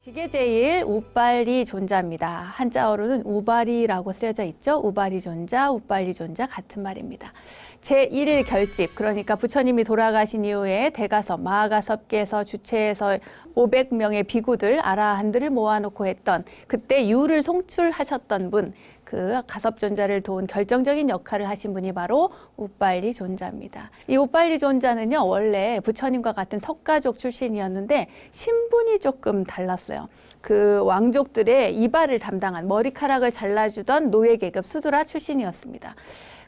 지게제일 우빨리 존자입니다. 한자어로는 우발이라고 쓰여져 있죠. 우발이 존자, 우빨리 존자 같은 말입니다. 제1 결집, 그러니까 부처님이 돌아가신 이후에 대가섭, 마하가섭께서 주최해서 500명의 비구들, 아라한들을 모아놓고 했던 그때 유를 송출하셨던 분, 그 가섭존자를 도운 결정적인 역할을 하신 분이 바로 우빨리 존자입니다. 이 우빨리 존자는요, 원래 부처님과 같은 석가족 출신이었는데 신분이 조금 달랐어요. 그 왕족들의 이발을 담당한 머리카락을 잘라주던 노예계급 수드라 출신이었습니다.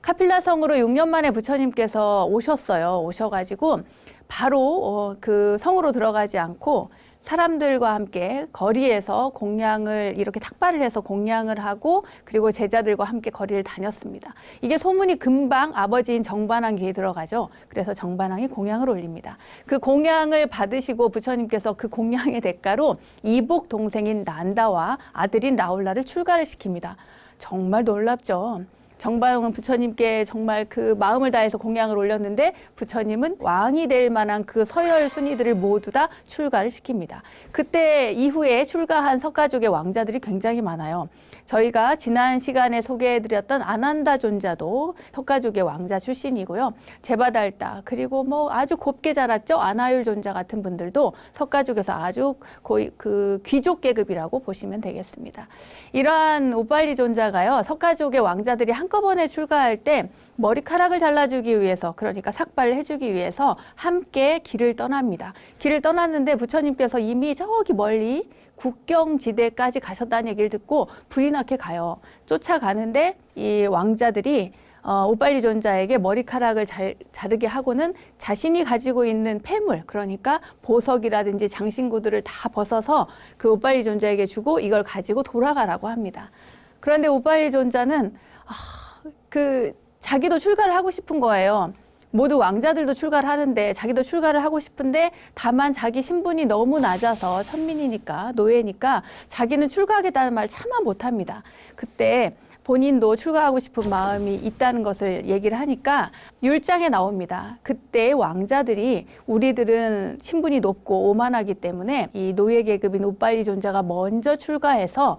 카필라성으로 6년 만에 부처님께서 오셨어요. 오셔가지고 바로 그 성으로 들어가지 않고 사람들과 함께 거리에서 공양을 이렇게 탁발을 해서 공양을 하고 그리고 제자들과 함께 거리를 다녔습니다. 이게 소문이 금방 아버지인 정반왕 귀에 들어가죠. 그래서 정반왕이 공양을 올립니다. 그 공양을 받으시고 부처님께서 그 공양의 대가로 이복 동생인 난다와 아들인 라울라를 출가를 시킵니다. 정말 놀랍죠. 정반왕은 부처님께 정말 그 마음을 다해서 공양을 올렸는데 부처님은 왕이 될 만한 그 서열 순위들을 모두 다 출가를 시킵니다. 그때 이후에 출가한 석가족의 왕자들이 굉장히 많아요. 저희가 지난 시간에 소개해드렸던 아난다 존자도 석가족의 왕자 출신이고요. 제바달다 그리고 뭐 아주 곱게 자랐죠. 아나율 존자 같은 분들도 석가족에서 아주 거의 그 귀족 계급이라고 보시면 되겠습니다. 이러한 우빨리 존자가요. 석가족의 왕자들이 한꺼번에 출가할 때 머리카락을 잘라주기 위해서, 그러니까 삭발을 해주기 위해서 함께 길을 떠납니다. 길을 떠났는데 부처님께서 이미 저기 멀리 국경지대까지 가셨다는 얘기를 듣고 불이 나게 가요. 쫓아가는데 이 왕자들이 우빨리 존자에게 머리카락을 자르게 하고는 자신이 가지고 있는 폐물, 그러니까 보석이라든지 장신구들을 다 벗어서 그 우빨리 존자에게 주고 이걸 가지고 돌아가라고 합니다. 그런데 우빨리 존자는 자기도 출가를 하고 싶은 거예요. 모두 왕자들도 출가를 하는데 자기도 출가를 하고 싶은데 다만 자기 신분이 너무 낮아서 천민이니까 노예니까 자기는 출가하겠다는 말을 차마 못합니다. 그때 본인도 출가하고 싶은 마음이 있다는 것을 얘기를 하니까 율장에 나옵니다. 그때 왕자들이 우리들은 신분이 높고 오만하기 때문에 이 노예 계급인 우빨리 존자가 먼저 출가해서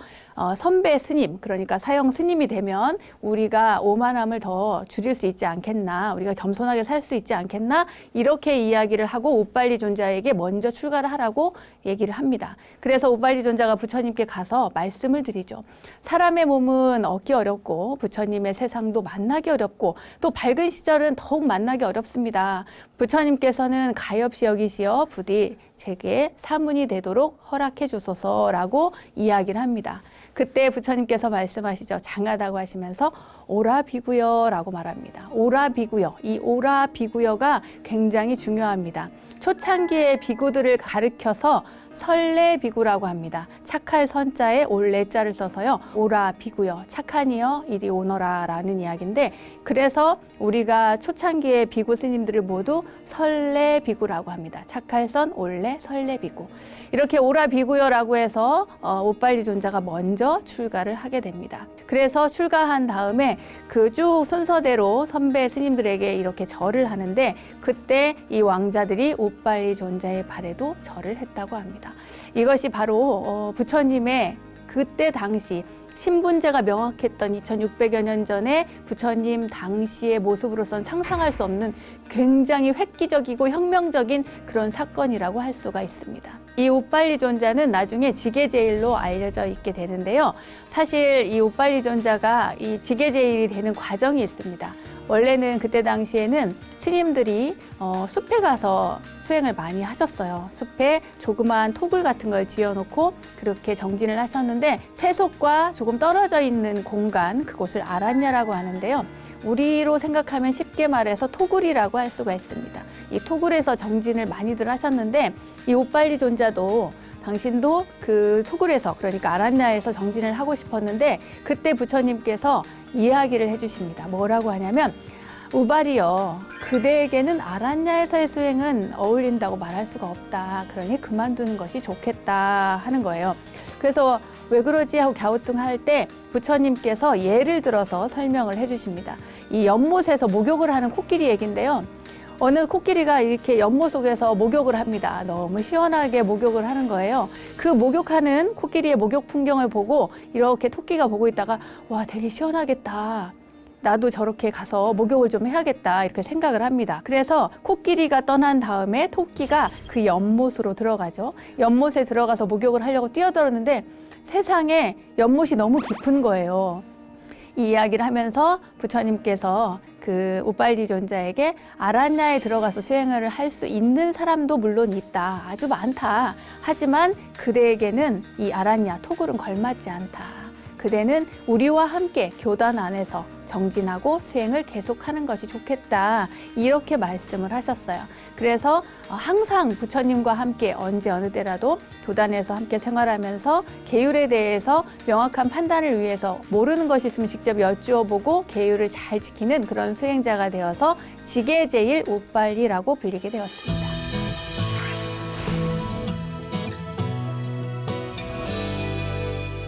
선배 스님, 그러니까 사형 스님이 되면 우리가 오만함을 더 줄일 수 있지 않겠나, 우리가 겸손하게 살 수 있지 않겠나, 이렇게 이야기를 하고 우빨리 존자에게 먼저 출가를 하라고 얘기를 합니다. 그래서 우빨리 존자가 부처님께 가서 말씀을 드리죠. 사람의 몸은 얻기 어렵고 부처님의 세상도 만나기 어렵고 또 밝은 시절은 더욱 만나기 어렵습니다. 부처님께서는 가엾이 여기시어 부디 제게 사문이 되도록 허락해 주소서라고 이야기를 합니다. 그때 부처님께서 말씀하시죠. 장하다고 하시면서 오라 비구여 라고 말합니다. 오라 비구여, 이 오라 비구여가 굉장히 중요합니다. 초창기의 비구들을 가르쳐서 설레 비구라고 합니다. 착할 선자에 올레자를 써서요. 오라 비구여, 착한 이여 이리 오너라 라는 이야기인데, 그래서 우리가 초창기의 비구 스님들을 모두 설레 비구라고 합니다. 착할 선, 올레, 설레 비구. 이렇게 오라 비구여라고 해서 우빨리 존자가 먼저 출가를 하게 됩니다. 그래서 출가한 다음에 그 쭉 순서대로 선배 스님들에게 이렇게 절을 하는데 그때 이 왕자들이 우빨리 존자의 발에도 절을 했다고 합니다. 이것이 바로 부처님의 그때 당시 신분제가 명확했던 2600여 년 전에 부처님 당시의 모습으로선 상상할 수 없는 굉장히 획기적이고 혁명적인 그런 사건이라고 할 수가 있습니다. 이 우빨리 존자는 나중에 지게제일로 알려져 있게 되는데요. 사실 이 우빨리 존자가 이 지게제일이 되는 과정이 있습니다. 원래는 그때 당시에는 스님들이 숲에 가서 수행을 많이 하셨어요. 숲에 조그마한 토굴 같은 걸 지어놓고 그렇게 정진을 하셨는데 세속과 조금 떨어져 있는 공간, 그곳을 아란야라고 하는데요. 우리로 생각하면 쉽게 말해서 토굴이라고 할 수가 있습니다. 이 토굴에서 정진을 많이들 하셨는데 이 우빨리 존자도 당신도 그 토굴에서, 그러니까 아란야에서 정진을 하고 싶었는데 그때 부처님께서 이야기를 해주십니다. 뭐라고 하냐면 우발이여, 그대에게는 아란야에서의 수행은 어울린다고 말할 수가 없다. 그러니 그만두는 것이 좋겠다 하는 거예요. 그래서 왜 그러지 하고 갸우뚱할 때 부처님께서 예를 들어서 설명을 해주십니다. 이 연못에서 목욕을 하는 코끼리 얘기인데요. 어느 코끼리가 이렇게 연못 속에서 목욕을 합니다. 너무 시원하게 목욕을 하는 거예요. 그 목욕하는 코끼리의 목욕 풍경을 보고 이렇게 토끼가 보고 있다가 와, 되게 시원하겠다. 나도 저렇게 가서 목욕을 좀 해야겠다 이렇게 생각을 합니다. 그래서 코끼리가 떠난 다음에 토끼가 그 연못으로 들어가죠. 연못에 들어가서 목욕을 하려고 뛰어들었는데 세상에 연못이 너무 깊은 거예요. 이 이야기를 하면서 부처님께서 그 우빨리존자에게 아란야에 들어가서 수행을 할 수 있는 사람도 물론 있다. 아주 많다. 하지만 그대에게는 이 아란야, 토굴은 걸맞지 않다. 그대는 우리와 함께 교단 안에서 정진하고 수행을 계속하는 것이 좋겠다. 이렇게 말씀을 하셨어요. 그래서 항상 부처님과 함께 언제 어느 때라도 교단에서 함께 생활하면서 계율에 대해서 명확한 판단을 위해서 모르는 것이 있으면 직접 여쭈어보고 계율을 잘 지키는 그런 수행자가 되어서 지계제일 우빨리라고 불리게 되었습니다.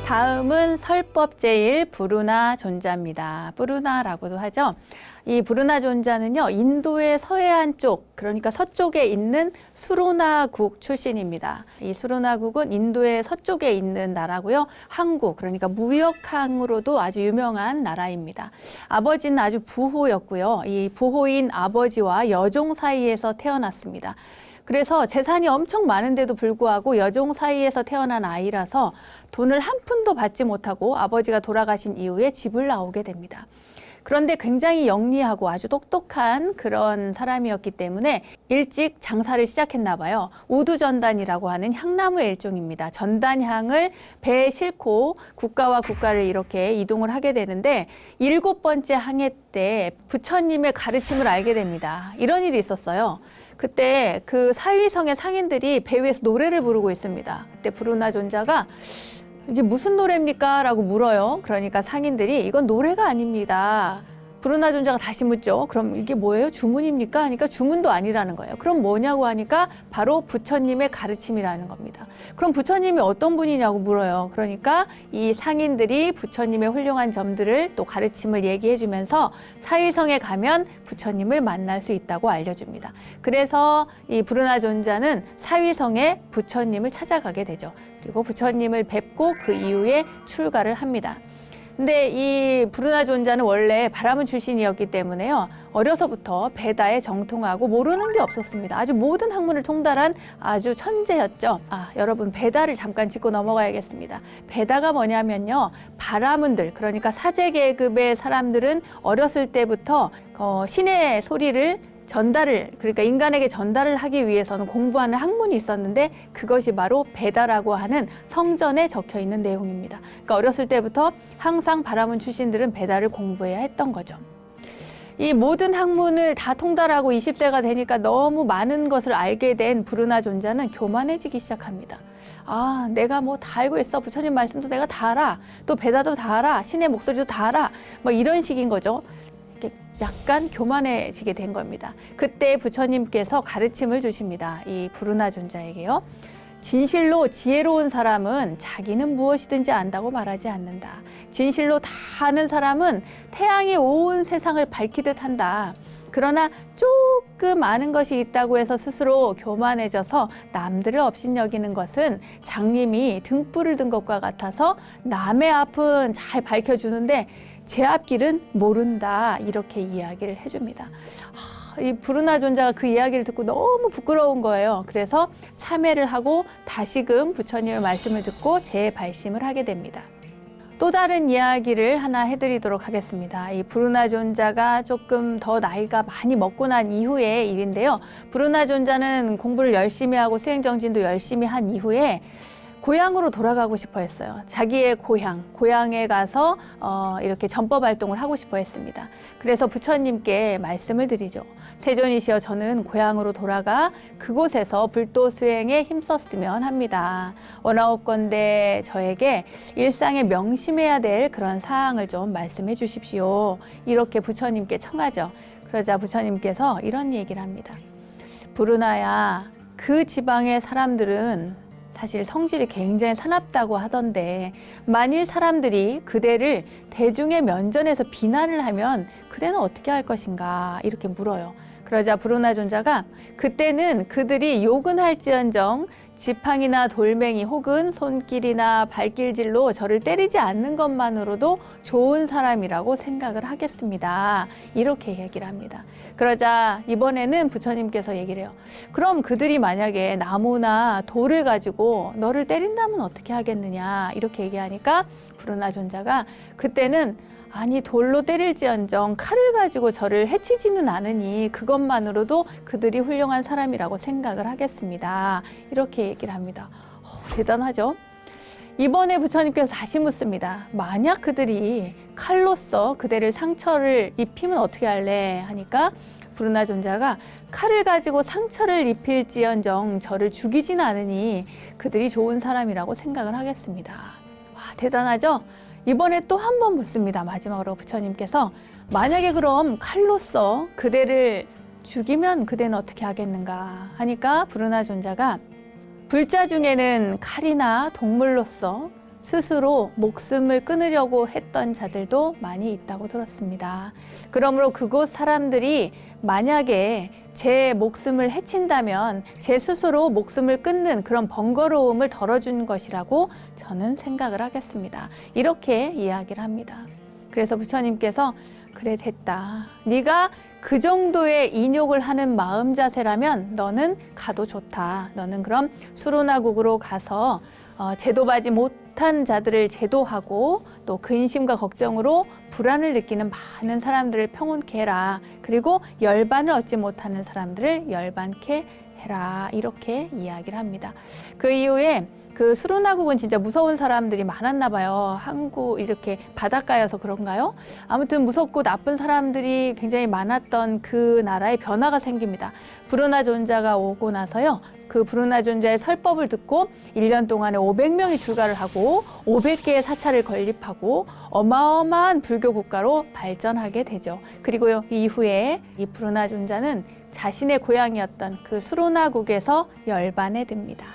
다음은 설법제일 부르나 존자입니다. 부르나라고도 하죠. 이 부르나 존자는요, 인도의 서해안 쪽, 그러니까 서쪽에 있는 수르나국 출신입니다. 이 수르나국은 인도의 서쪽에 있는 나라고요. 항구, 그러니까 무역항으로도 아주 유명한 나라입니다. 아버지는 아주 부호였고요. 이 부호인 아버지와 여종 사이에서 태어났습니다. 그래서 재산이 엄청 많은데도 불구하고 여종 사이에서 태어난 아이라서 돈을 한 푼도 받지 못하고 아버지가 돌아가신 이후에 집을 나오게 됩니다. 그런데 굉장히 영리하고 아주 똑똑한 그런 사람이었기 때문에 일찍 장사를 시작했나 봐요. 우두전단이라고 하는 향나무의 일종입니다. 전단향을 배에 싣고 국가와 국가를 이렇게 이동을 하게 되는데 7번째 항해 때 부처님의 가르침을 알게 됩니다. 이런 일이 있었어요. 그때 그 사위성의 상인들이 배 위에서 노래를 부르고 있습니다. 그때 부르나 존자가 이게 무슨 노래입니까? 라고 물어요. 그러니까 상인들이 이건 노래가 아닙니다. 부르나 존자가 다시 묻죠. 그럼 이게 뭐예요? 주문입니까? 하니까 주문도 아니라는 거예요. 그럼 뭐냐고 하니까 바로 부처님의 가르침이라는 겁니다. 그럼 부처님이 어떤 분이냐고 물어요. 그러니까 이 상인들이 부처님의 훌륭한 점들을 또 가르침을 얘기해 주면서 사위성에 가면 부처님을 만날 수 있다고 알려줍니다. 그래서 이 부르나 존자는 사위성에 부처님을 찾아가게 되죠. 그리고 부처님을 뵙고 그 이후에 출가를 합니다. 근데 이 부르나 존자는 원래 바라문 출신이었기 때문에요. 어려서부터 베다에 정통하고 모르는 게 없었습니다. 아주 모든 학문을 통달한 아주 천재였죠. 여러분 베다를 잠깐 짚고 넘어가야겠습니다. 베다가 뭐냐면요. 바라문들, 그러니까 사제 계급의 사람들은 어렸을 때부터 신의 소리를 그러니까 인간에게 전달을 하기 위해서는 공부하는 학문이 있었는데 그것이 바로 베다라고 하는 성전에 적혀 있는 내용입니다. 그러니까 어렸을 때부터 항상 바라문 출신들은 베다를 공부해야 했던 거죠. 이 모든 학문을 다 통달하고 20세가 되니까 너무 많은 것을 알게 된 부르나 존자는 교만해지기 시작합니다. 내가 뭐 다 알고 있어. 부처님 말씀도 내가 다 알아. 또 베다도 다 알아. 신의 목소리도 다 알아. 뭐 이런 식인 거죠. 약간 교만해지게 된 겁니다. 그때 부처님께서 가르침을 주십니다. 이 부르나 존자에게요. 진실로 지혜로운 사람은 자기는 무엇이든지 안다고 말하지 않는다. 진실로 다 아는 사람은 태양이 온 세상을 밝히듯 한다. 그러나 조금 아는 것이 있다고 해서 스스로 교만해져서 남들을 업신여기는 것은 장님이 등불을 든 것과 같아서 남의 앞은 잘 밝혀주는데 제 앞길은 모른다. 이렇게 이야기를 해줍니다. 이 부르나 존자가 그 이야기를 듣고 너무 부끄러운 거예요. 그래서 참회를 하고 다시금 부처님의 말씀을 듣고 재발심을 하게 됩니다. 또 다른 이야기를 하나 해드리도록 하겠습니다. 이 부르나 존자가 조금 더 나이가 많이 먹고 난 이후의 일인데요. 부르나 존자는 공부를 열심히 하고 수행정진도 열심히 한 이후에 고향으로 돌아가고 싶어 했어요. 자기의 고향에 가서 이렇게 전법 활동을 하고 싶어 했습니다. 그래서 부처님께 말씀을 드리죠. 세존이시여, 저는 고향으로 돌아가 그곳에서 불도 수행에 힘썼으면 합니다. 원하옵건대 저에게 일상에 명심해야 될 그런 사항을 좀 말씀해 주십시오. 이렇게 부처님께 청하죠. 그러자 부처님께서 이런 얘기를 합니다. 부르나야, 그 지방의 사람들은 사실 성질이 굉장히 사납다고 하던데 만일 사람들이 그대를 대중의 면전에서 비난을 하면 그대는 어떻게 할 것인가 이렇게 물어요. 그러자 불운하존자가 그때는 그들이 욕은 할지언정 지팡이나 돌멩이 혹은 손길이나 발길질로 저를 때리지 않는 것만으로도 좋은 사람이라고 생각을 하겠습니다. 이렇게 얘기를 합니다. 그러자 이번에는 부처님께서 얘기를 해요. 그럼 그들이 만약에 나무나 돌을 가지고 너를 때린다면 어떻게 하겠느냐 이렇게 얘기하니까 불운하존자가 그때는 아니 돌로 때릴지언정 칼을 가지고 저를 해치지는 않으니 그것만으로도 그들이 훌륭한 사람이라고 생각을 하겠습니다. 이렇게 얘기를 합니다. 대단하죠? 이번에 부처님께서 다시 묻습니다. 만약 그들이 칼로써 그대를 상처를 입히면 어떻게 할래? 하니까 불운하존자가 칼을 가지고 상처를 입힐지언정 저를 죽이진 않으니 그들이 좋은 사람이라고 생각을 하겠습니다. 와, 대단하죠? 이번에 또 한 번 묻습니다. 마지막으로 부처님께서 만약에 그럼 칼로써 그대를 죽이면 그대는 어떻게 하겠는가 하니까 불운하존자가 불자 중에는 칼이나 동물로서 스스로 목숨을 끊으려고 했던 자들도 많이 있다고 들었습니다. 그러므로 그곳 사람들이 만약에 제 목숨을 해친다면 제 스스로 목숨을 끊는 그런 번거로움을 덜어준 것이라고 저는 생각을 하겠습니다. 이렇게 이야기를 합니다. 그래서 부처님께서 그래 됐다. 네가 그 정도의 인욕을 하는 마음 자세라면 너는 가도 좋다. 너는 그럼 수로나국으로 가서 제도하지 못한 자들을 제도하고 또 근심과 걱정으로 불안을 느끼는 많은 사람들을 평온케 해라. 그리고 열반을 얻지 못하는 사람들을 열반케 해라. 이렇게 이야기를 합니다. 그 이후에 그 수로나국은 진짜 무서운 사람들이 많았나 봐요. 항구 이렇게 바닷가여서 그런가요? 아무튼 무섭고 나쁜 사람들이 굉장히 많았던 그 나라에 변화가 생깁니다. 불운하존자가 오고 나서요. 그 불운하존자의 설법을 듣고 1년 동안에 500명이 출가를 하고 500개의 사찰을 건립하고 어마어마한 불교 국가로 발전하게 되죠. 그리고요, 이후에 이 불운하존자는 자신의 고향이었던 그 수로나국에서 열반에 듭니다.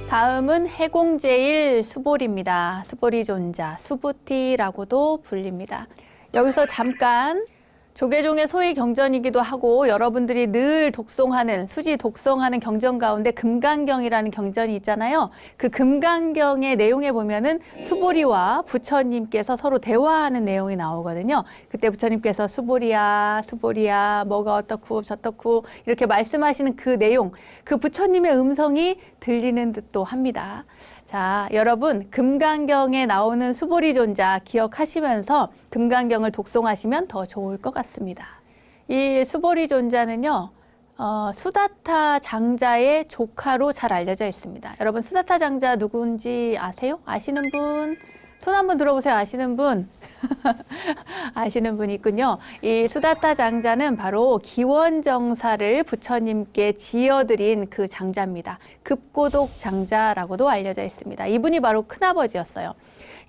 다음은 해공제일 수보리입니다. 수보리존자, 수부티라고도 불립니다. 여기서 잠깐 조계종의 소위 경전이기도 하고 여러분들이 늘 독송하는 수지 독송하는 경전 가운데 금강경이라는 경전이 있잖아요. 그 금강경의 내용에 보면은 수보리와 부처님께서 서로 대화하는 내용이 나오거든요. 그때 부처님께서 수보리야 수보리야 뭐가 어떻고 저떻고 이렇게 말씀하시는 그 내용, 그 부처님의 음성이 들리는 듯도 합니다. 자, 여러분 금강경에 나오는 수보리존자 기억하시면서 금강경을 독송하시면 더 좋을 것 같습니다. 이 수보리존자는요, 수다타 장자의 조카로 잘 알려져 있습니다. 여러분 수다타 장자 누군지 아세요? 아시는 분? 손 한번 들어보세요. 아시는 분? 아시는 분이 있군요. 이 수다타 장자는 바로 기원정사를 부처님께 지어드린 그 장자입니다. 급고독 장자라고도 알려져 있습니다. 이분이 바로 큰아버지였어요.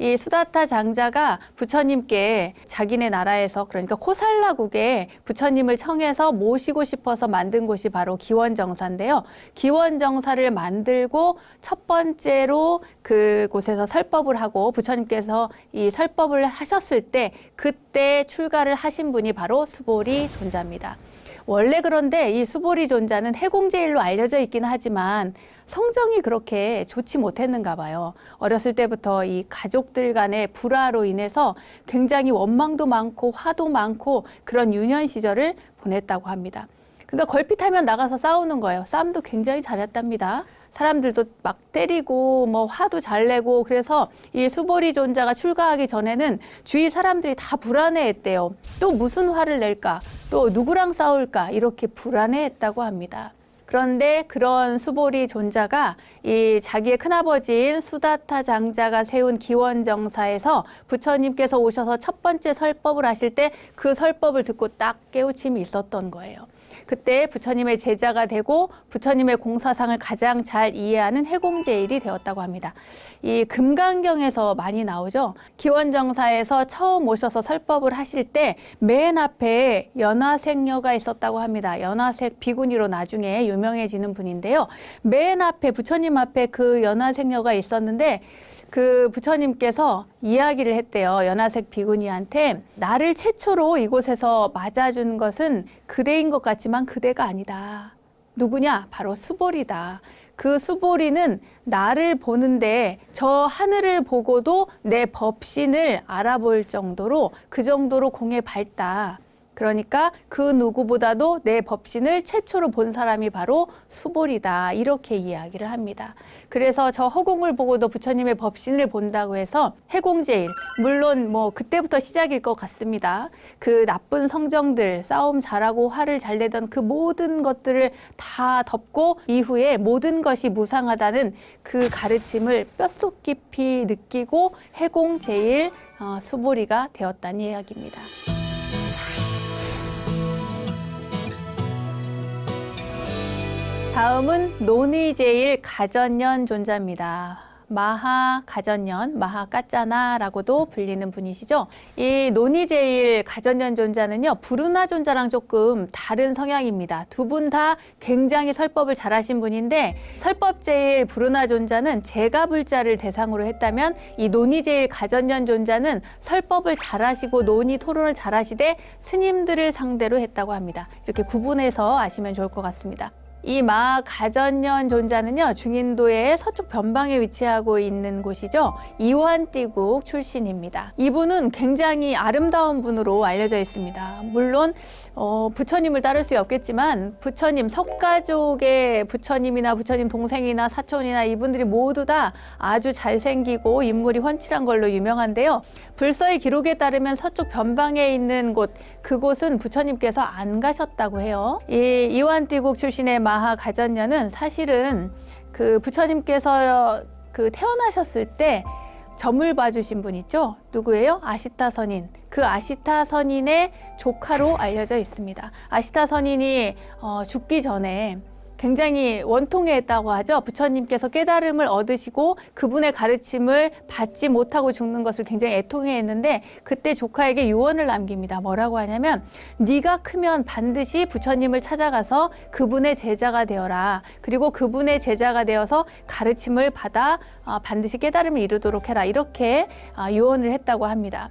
이 수다타 장자가 부처님께 자기네 나라에서, 그러니까 코살라국에 부처님을 청해서 모시고 싶어서 만든 곳이 바로 기원정사인데요. 기원정사를 만들고 첫 번째로 그곳에서 설법을 하고 부처님께서 이 설법을 하셨을 때 그때 출가를 하신 분이 바로 수보리 존자입니다. 원래 그런데 이 수보리 존자는 해공제일로 알려져 있긴 하지만 성정이 그렇게 좋지 못했는가 봐요. 어렸을 때부터 이 가족들 간의 불화로 인해서 굉장히 원망도 많고 화도 많고 그런 유년 시절을 보냈다고 합니다. 그러니까 걸핏하면 나가서 싸우는 거예요. 싸움도 굉장히 잘했답니다. 사람들도 막 때리고 뭐 화도 잘 내고, 그래서 이 수보리 존자가 출가하기 전에는 주위 사람들이 다 불안해했대요. 또 무슨 화를 낼까? 또 누구랑 싸울까? 이렇게 불안해했다고 합니다. 그런데 그런 수보리 존자가 이 자기의 큰아버지인 수다타 장자가 세운 기원정사에서 부처님께서 오셔서 첫 번째 설법을 하실 때 그 설법을 듣고 딱 깨우침이 있었던 거예요. 그때 부처님의 제자가 되고 부처님의 공사상을 가장 잘 이해하는 해공제일이 되었다고 합니다. 이 금강경에서 많이 나오죠. 기원정사에서 처음 오셔서 설법을 하실 때 맨 앞에 연화색녀가 있었다고 합니다. 연화색 비구니로 나중에 유명해지는 분인데요. 맨 앞에 부처님 앞에 그 연화색녀가 있었는데 그 부처님께서 이야기를 했대요. 연화색 비구니한테 나를 최초로 이곳에서 맞아준 것은 그대인 것 같지만 그대가 아니다. 누구냐? 바로 수보리다. 그 수보리는 나를 보는데 저 하늘을 보고도 내 법신을 알아볼 정도로 그 정도로 공에 밝다. 그러니까 그 누구보다도 내 법신을 최초로 본 사람이 바로 수보리다. 이렇게 이야기를 합니다. 그래서 저 허공을 보고도 부처님의 법신을 본다고 해서 해공제일, 물론 뭐 그때부터 시작일 것 같습니다. 그 나쁜 성정들, 싸움 잘하고 화를 잘 내던 그 모든 것들을 다 덮고 이후에 모든 것이 무상하다는 그 가르침을 뼛속 깊이 느끼고 해공제일 수보리가 되었다는 이야기입니다. 다음은 논의제일 가전년 존자입니다. 마하가전년, 마하까짜나라고도 불리는 분이시죠. 이 논의제일 가전년 존자는요, 부르나 존자랑 조금 다른 성향입니다. 두 분 다 굉장히 설법을 잘하신 분인데 설법제일 부르나 존자는 제가불자를 대상으로 했다면 이 논의제일 가전년 존자는 설법을 잘하시고 논의 토론을 잘하시되 스님들을 상대로 했다고 합니다. 이렇게 구분해서 아시면 좋을 것 같습니다. 이 마가전년 존자는요, 중인도의 서쪽 변방에 위치하고 있는 곳이죠. 이완띠국 출신입니다. 이분은 굉장히 아름다운 분으로 알려져 있습니다. 물론 부처님을 따를 수 없겠지만 부처님, 석가족의 부처님이나 부처님 동생이나 사촌이나 이분들이 모두 다 아주 잘생기고 인물이 훤칠한 걸로 유명한데요. 불서의 기록에 따르면 서쪽 변방에 있는 곳, 그곳은 부처님께서 안 가셨다고 해요. 이 이완띠국 출신의 마하가전년은 사실은 그 부처님께서 그 태어나셨을 때 점을 봐주신 분 있죠? 누구예요? 아시타 선인. 그 아시타 선인의 조카로 알려져 있습니다. 아시타 선인이 죽기 전에 굉장히 원통해했다고 하죠. 부처님께서 깨달음을 얻으시고 그분의 가르침을 받지 못하고 죽는 것을 굉장히 애통해했는데 그때 조카에게 유언을 남깁니다. 뭐라고 하냐면 네가 크면 반드시 부처님을 찾아가서 그분의 제자가 되어라. 그리고 그분의 제자가 되어서 가르침을 받아 반드시 깨달음을 이루도록 해라. 이렇게 유언을 했다고 합니다.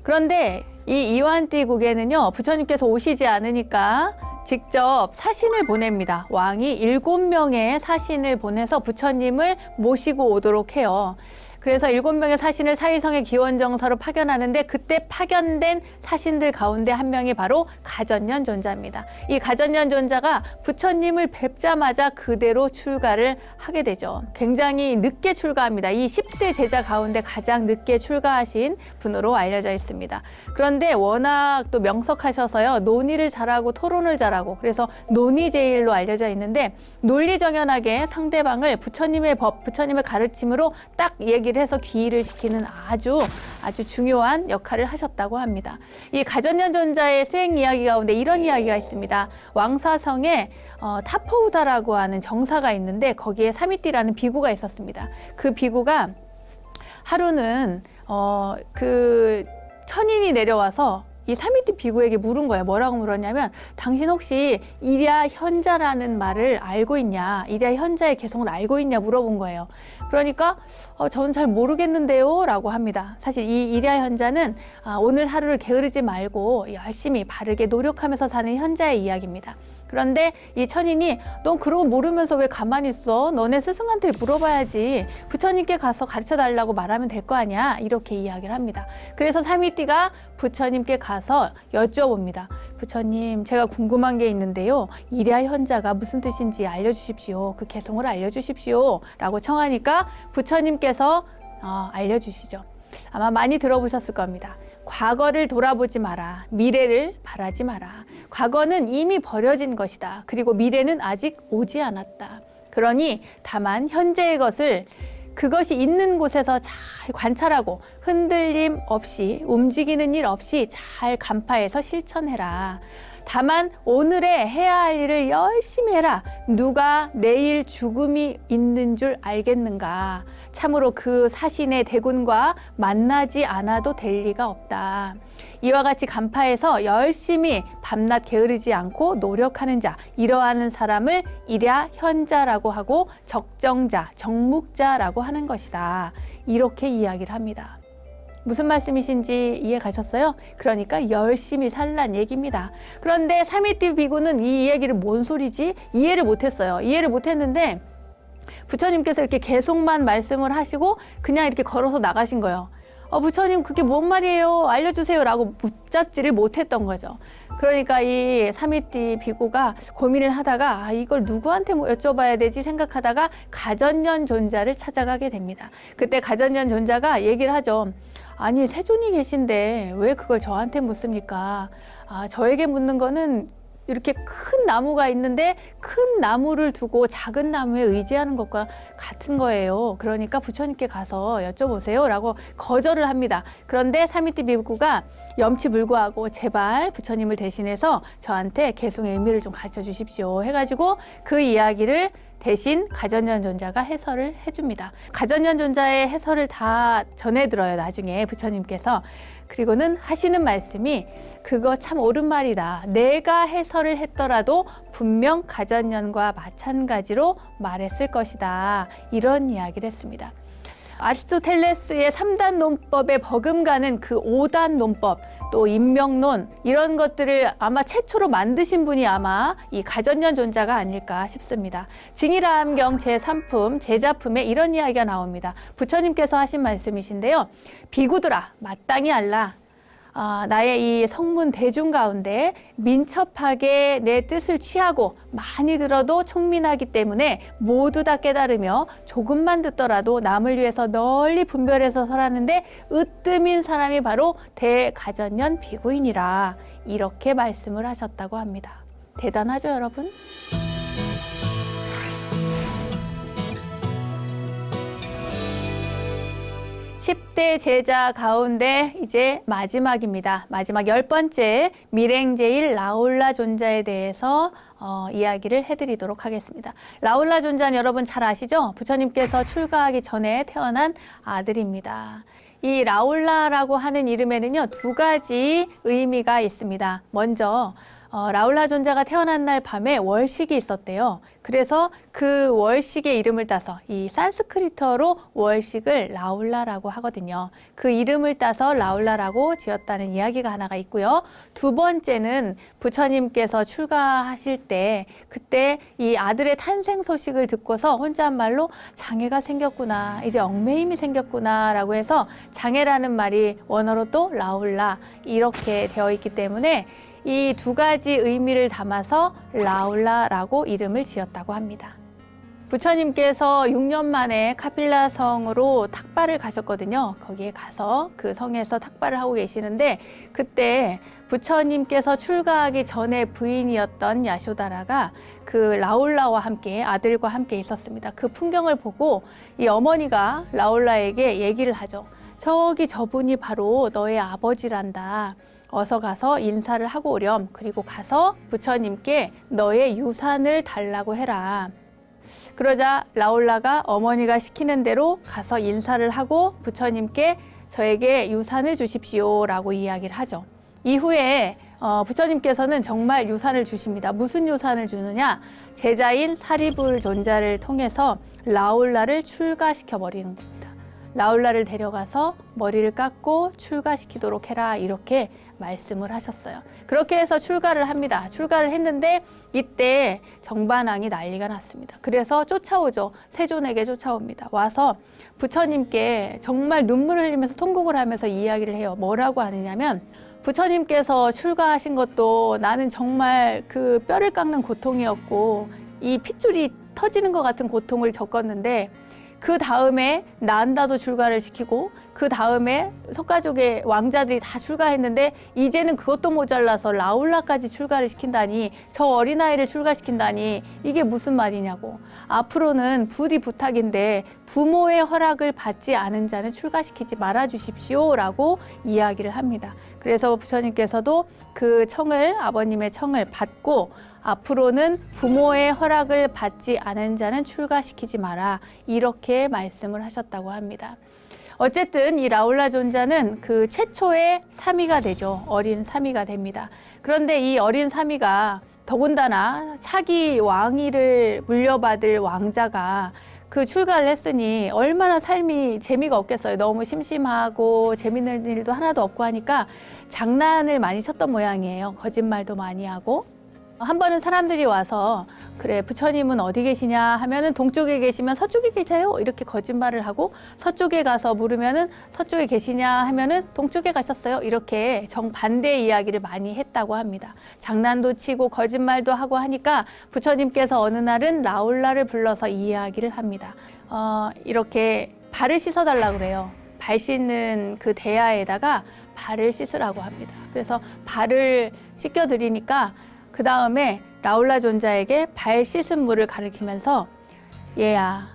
그런데 이 이완띠국에는요, 부처님께서 오시지 않으니까 직접 사신을 보냅니다. 왕이 7명의 사신을 보내서 부처님을 모시고 오도록 해요. 그래서 7명의 사신을 사위성의 기원정사로 파견하는데 그때 파견된 사신들 가운데 한 명이 바로 가전년 존자입니다. 이 가전년 존자가 부처님을 뵙자마자 그대로 출가를 하게 되죠. 굉장히 늦게 출가합니다. 이 10대 제자 가운데 가장 늦게 출가하신 분으로 알려져 있습니다. 그런데 워낙 또 명석하셔서요, 논의를 잘하고 토론을 잘하고 그래서 논의제일로 알려져 있는데 논리정연하게 상대방을 부처님의 법, 부처님의 가르침으로 딱 얘기를 해서 귀의를 시키는 아주 중요한 역할을 하셨다고 합니다. 이 가전년 존자의 수행 이야기 가운데 이런 이야기가 있습니다. 왕사성에 타포우다라고 하는 정사가 있는데 거기에 사미띠라는 비구가 있었습니다. 그 비구가 하루는 그 천인이 내려와서 이 사미띠 비구에게 물은 거예요. 뭐라고 물었냐면 당신 혹시 일야현자라는 말을 알고 있냐, 일야현자의 개성을 알고 있냐 물어본 거예요. 그러니까 저는 잘 모르겠는데요 라고 합니다. 사실 이 일야현자는 오늘 하루를 게으르지 말고 열심히 바르게 노력하면서 사는 현자의 이야기입니다. 그런데 이 천인이 넌 그러고 모르면서 왜 가만히 있어? 너네 스승한테 물어봐야지. 부처님께 가서 가르쳐달라고 말하면 될 거 아니야? 이렇게 이야기를 합니다. 그래서 사미띠가 부처님께 가서 여쭤봅니다. 부처님, 제가 궁금한 게 있는데요. 일야현자가 무슨 뜻인지 알려주십시오. 그 개성을 알려주십시오. 라고 청하니까 부처님께서 알려주시죠. 아마 많이 들어보셨을 겁니다. 과거를 돌아보지 마라. 미래를 바라지 마라. 과거는 이미 버려진 것이다. 그리고 미래는 아직 오지 않았다. 그러니 다만 현재의 것을 그것이 있는 곳에서 잘 관찰하고 흔들림 없이 움직이는 일 없이 잘 간파해서 실천해라. 다만 오늘에 해야 할 일을 열심히 해라. 누가 내일 죽음이 있는 줄 알겠는가. 참으로 그 사신의 대군과 만나지 않아도 될 리가 없다. 이와 같이 간파해서 열심히 밤낮 게으르지 않고 노력하는 자, 이러한 사람을 일야현자라고 하고 적정자, 정묵자라고 하는 것이다. 이렇게 이야기를 합니다. 무슨 말씀이신지 이해 가셨어요? 그러니까 열심히 살란 얘기입니다. 그런데 사미띠 비구는 이 얘기를 뭔 소리지? 이해를 못했어요. 이해를 못했는데 부처님께서 이렇게 계속만 말씀을 하시고 그냥 이렇게 걸어서 나가신 거예요. 부처님 그게 뭔 말이에요? 알려주세요 라고 붙잡지를 못했던 거죠. 그러니까 이 사미띠 비구가 고민을 하다가 이걸 누구한테 뭐 여쭤봐야 되지 생각하다가 가전년 존자를 찾아가게 됩니다. 그때 가전년 존자가 얘기를 하죠. 아니 세존이 계신데 왜 그걸 저한테 묻습니까? 저에게 묻는 거는 이렇게 큰 나무가 있는데 큰 나무를 두고 작은 나무에 의지하는 것과 같은 거예요. 그러니까 부처님께 가서 여쭤보세요 라고 거절을 합니다. 그런데 사미띠 비구가 염치불구하고 제발 부처님을 대신해서 저한테 개송의 의미를 좀 가르쳐 주십시오 해가지고 그 이야기를 대신 가전년 존자가 해설을 해줍니다. 가전년 존자의 해설을 다 전해 들어요. 나중에 부처님께서. 그리고는 하시는 말씀이 그거 참 옳은 말이다. 내가 해설을 했더라도 분명 가전년과 마찬가지로 말했을 것이다. 이런 이야기를 했습니다. 아리스토텔레스의 3단 논법에 버금가는 그 5단 논법, 또 인명론 이런 것들을 아마 최초로 만드신 분이 아마 이 가전년 존자가 아닐까 싶습니다. 징일암경 제3품 제자품에 이런 이야기가 나옵니다. 부처님께서 하신 말씀이신데요. 비구들아 마땅히 알라. 나의 이 성문 대중 가운데 민첩하게 내 뜻을 취하고 많이 들어도 총민하기 때문에 모두 다 깨달으며 조금만 듣더라도 남을 위해서 널리 분별해서 설하는데 으뜸인 사람이 바로 대가전년 비구인이라 이렇게 말씀을 하셨다고 합니다. 대단하죠, 여러분? 10대 제자 가운데 이제 마지막입니다. 마지막 10번째 밀행제일 라울라 존자에 대해서 이야기를 해드리도록 하겠습니다. 라울라 존자는 여러분 잘 아시죠? 부처님께서 출가하기 전에 태어난 아들입니다. 이 라울라라고 하는 이름에는요 2가지 의미가 있습니다. 먼저 라울라 존자가 태어난 날 밤에 월식이 있었대요. 그래서 그 월식의 이름을 따서 이 산스크리트어로 월식을 라울라라고 하거든요. 그 이름을 따서 라울라라고 지었다는 이야기가 하나가 있고요. 2번째는 부처님께서 출가하실 때 그때 이 아들의 탄생 소식을 듣고서 혼잣말로 장애가 생겼구나, 이제 얽매임이 생겼구나 라고 해서 장애라는 말이 원어로 또 라울라 이렇게 되어 있기 때문에 이 2가지 의미를 담아서 라울라라고 이름을 지었다고 합니다. 부처님께서 6년 만에 카필라 성으로 탁발을 가셨거든요. 거기에 가서 그 성에서 탁발을 하고 계시는데 그때 부처님께서 출가하기 전에 부인이었던 야쇼다라가 그 라울라와 함께 아들과 함께 있었습니다. 그 풍경을 보고 이 어머니가 라울라에게 얘기를 하죠. 저분이 바로 너의 아버지란다. 어서 가서 인사를 하고 오렴. 그리고 가서 부처님께 너의 유산을 달라고 해라. 그러자 라울라가 어머니가 시키는 대로 가서 인사를 하고 부처님께 저에게 유산을 주십시오 라고 이야기를 하죠. 이후에 부처님께서는 정말 유산을 주십니다. 무슨 유산을 주느냐? 제자인 사리불 존자를 통해서 라울라를 출가시켜 버리는 겁니다. 라울라를 데려가서 머리를 깎고 출가시키도록 해라 이렇게 말씀을 하셨어요. 그렇게 해서 출가를 합니다. 출가를 했는데 이때 정반왕이 난리가 났습니다. 그래서 쫓아오죠. 세존에게 쫓아옵니다. 와서 부처님께 정말 눈물을 흘리면서 통곡을 하면서 이야기를 해요. 뭐라고 하느냐면 부처님께서 출가하신 것도 나는 정말 그 뼈를 깎는 고통이었고 이 핏줄이 터지는 것 같은 고통을 겪었는데 그 다음에 나은다도 출가를 시키고 그 다음에 석가족의 왕자들이 다 출가했는데 이제는 그것도 모자라서 라울라까지 출가를 시킨다니 저 어린아이를 출가시킨다니 이게 무슨 말이냐고. 앞으로는 부디 부탁인데 부모의 허락을 받지 않은 자는 출가시키지 말아 주십시오 라고 이야기를 합니다. 그래서 부처님께서도 그 청을 아버님의 청을 받고 앞으로는 부모의 허락을 받지 않은 자는 출가시키지 마라 이렇게 말씀을 하셨다고 합니다. 어쨌든 이 라울라 존자는 그 최초의 사미가 되죠. 어린 사미가 됩니다. 그런데 이 어린 사미가 더군다나 차기 왕위를 물려받을 왕자가 그 출가를 했으니 얼마나 삶이 재미가 없겠어요. 너무 심심하고 재밌는 일도 하나도 없고 하니까 장난을 많이 쳤던 모양이에요. 거짓말도 많이 하고. 한 번은 사람들이 와서 그래 부처님은 어디 계시냐 하면은 동쪽에 계시면 서쪽에 계세요 이렇게 거짓말을 하고, 서쪽에 가서 물으면은 서쪽에 계시냐 하면은 동쪽에 가셨어요 이렇게 정반대 이야기를 많이 했다고 합니다. 장난도 치고 거짓말도 하고 하니까 부처님께서 어느 날은 라울라를 불러서 이 이야기를 합니다. 이렇게 발을 씻어달라고 그래요. 발 씻는 그 대야에다가 발을 씻으라고 합니다. 그래서 발을 씻겨드리니까 그 다음에 라울라 존자에게 발 씻은 물을 가리키면서 얘야,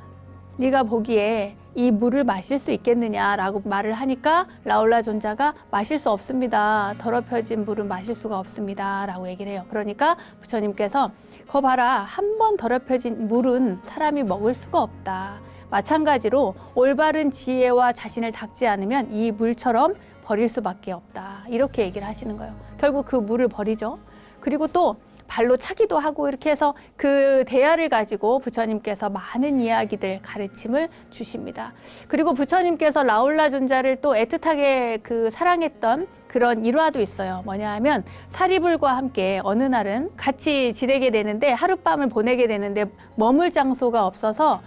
네가 보기에 이 물을 마실 수 있겠느냐라고 말을 하니까 라울라 존자가 마실 수 없습니다. 더럽혀진 물은 마실 수가 없습니다. 라고 얘기를 해요. 그러니까 부처님께서 거 봐라, 한 번 더럽혀진 물은 사람이 먹을 수가 없다. 마찬가지로 올바른 지혜와 자신을 닦지 않으면 이 물처럼 버릴 수밖에 없다. 이렇게 얘기를 하시는 거예요. 결국 그 물을 버리죠. 그리고 또 발로 차기도 하고 이렇게 해서 그 대야를 가지고 부처님께서 많은 이야기들 가르침을 주십니다. 그리고 부처님께서 라울라 존자를 또 애틋하게 그 사랑했던 그런 일화도 있어요. 뭐냐 하면 사리불과 함께 어느 날은 같이 지내게 되는데 하룻밤을 보내게 되는데 머물 장소가 없어서,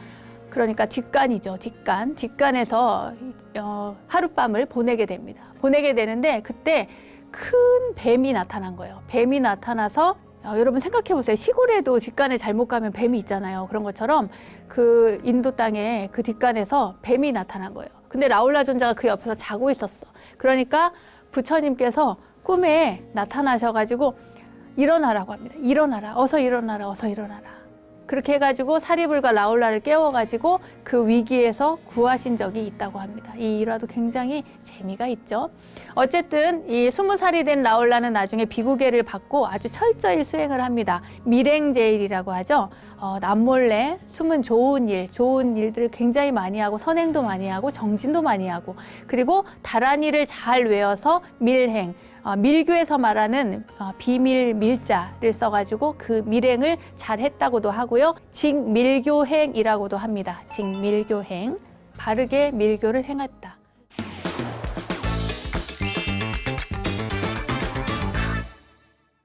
그러니까 뒷간이죠. 뒷간에서 하룻밤을 보내게 됩니다. 보내게 되는데 그때 큰 뱀이 나타난 거예요. 뱀이 나타나서 여러분 생각해 보세요. 시골에도 뒷간에 잘못 가면 뱀이 있잖아요. 그런 것처럼 그 인도 땅에 그 뒷간에서 뱀이 나타난 거예요. 근데 라울라 존자가 그 옆에서 자고 있었어. 그러니까 부처님께서 꿈에 나타나셔가지고 일어나라고 합니다. 일어나라, 어서 일어나라, 어서 일어나라. 그렇게 해가지고 사리불과 라울라를 깨워가지고 그 위기에서 구하신 적이 있다고 합니다. 이 일화도 굉장히 재미가 있죠. 어쨌든 이 20살이 된 라울라는 나중에 비구계를 받고 아주 철저히 수행을 합니다. 밀행제일이라고 하죠. 남몰래 숨은 좋은 일들을 굉장히 많이 하고 선행도 많이 하고 정진도 많이 하고, 그리고 다란이를 잘 외워서 밀행, 밀교에서 말하는 비밀 밀자를 써가지고 그 밀행을 잘 했다고도 하고요. 직밀교행이라고도 합니다. 직밀교행, 바르게 밀교를 행했다.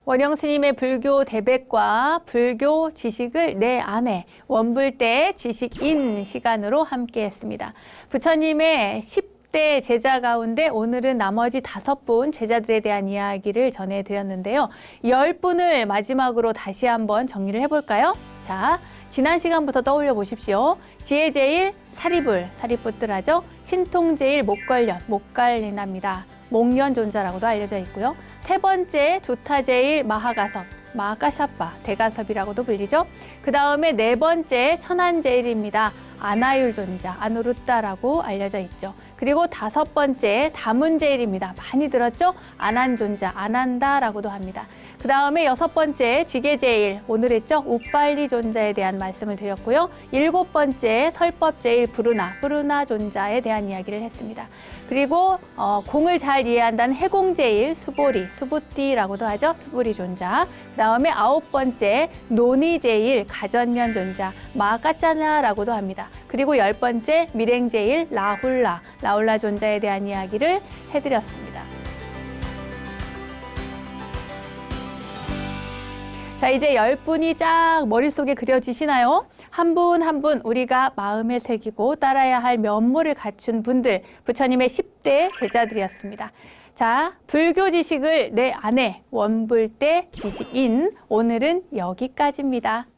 원영 스님의 불교 대백과 불교 지식을 내 안에 원불대 지식인 시간으로 함께 했습니다. 부처님의 10대 제자 가운데 오늘은 나머지 5분 제자들에 대한 이야기를 전해드렸는데요. 10분을 마지막으로 다시 한번 정리를 해볼까요? 자, 지난 시간부터 떠올려 보십시오. 지혜제일 사리불, 사리뿌뜨라죠. 신통제일 목갈린합니다. 목련존자라고도 알려져 있고요. 세 번째 두타제일 마하가섭, 마하가샤파, 대가섭이라고도 불리죠. 그 다음에 네 번째 천안제일입니다. 아나율존자, 아누루따라고 알려져 있죠. 그리고 5번째 다문제일입니다. 많이 들었죠? 아난존자, 아난다라고도 합니다. 그 다음에 6번째 지게제일, 오늘 했죠? 우빨리존자에 대한 말씀을 드렸고요. 7번째 설법제일 부르나 존자에 대한 이야기를 했습니다. 그리고 공을 잘 이해한다는 해공제일 수보띠라고도 하죠. 수보리존자. 그 다음에 9번째 논의제일 가전면존자, 마까짜냐라고도 합니다. 그리고 10번째 밀행제일 라울라 존자에 대한 이야기를 해드렸습니다. 자, 이제 10분이 쫙 머릿속에 그려지시나요? 한 분 한 분 우리가 마음에 새기고 따라야 할 면모를 갖춘 분들, 부처님의 10대 제자들이었습니다. 자, 불교 지식을 내 안에 원불대 지식인, 오늘은 여기까지입니다.